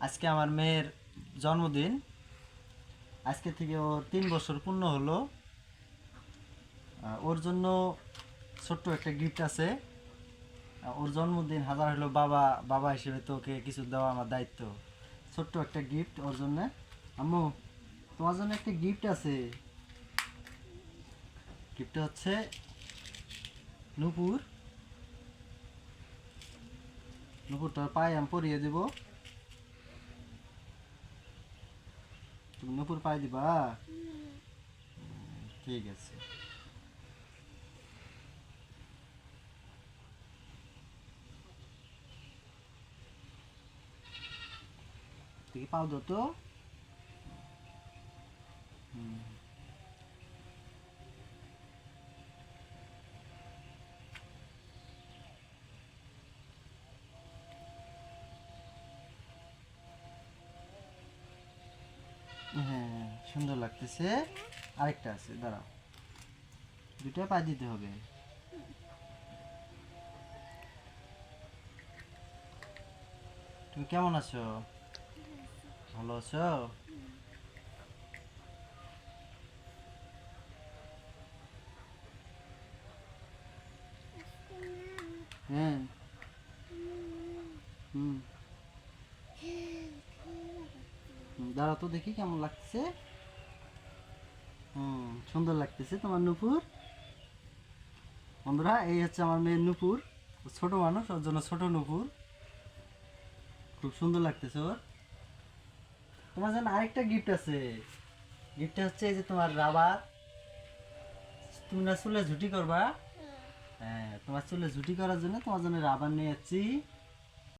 আজকে আমার মেয়ের জন্মদিন। আজকে থেকে ওর 3 বছর পূর্ণ হলো। ওর জন্য ছোট্ট একটা গিফট আছে। ওর জন্মদিন, হাজার হলো বাবা বাবা হিসেবে তো ওকে কিছু দেওয়া আমার দায়িত্ব। ছোট্ট একটা গিফট ওর জন্য। আম্মু, তোমার জন্য একটা গিফট আছে। গিফটটা হচ্ছে নূপুর। নূপুরটার পায়ে আমি পরিয়ে দেব। তুমি নূপুর পায়ে দিবা? ঠিক আছে। দেখি পাও দাও তো। হ্যাঁ, সুন্দর লাগতেছে। আরেকটা আছে, দাঁড়াও। দুইটা পা দিতে হবে। তুমি কেমন আছো? ভালো আছো? হ্যাঁ। হুম। দাঁড়াও তো দেখি কেমন লাগছে। সুন্দর লাগতেছে তোমার নূপুর। বন্ধুরা, এই হচ্ছে আমার মেয়ের নূপুর। ও ছোট মানুষ, ওর জন্য ছোট নূপুর। খুব সুন্দর লাগতেছে ওর। তোমার জন্য আরেকটা গিফট আছে। গিফটটা হচ্ছে এই যে তোমার রাবার। তুমি না চুলে ঝুটি করবা? হ্যাঁ, তোমার চুলে ঝুটি করার জন্য তোমার জন্য রাবার নিয়ে যাচ্ছি।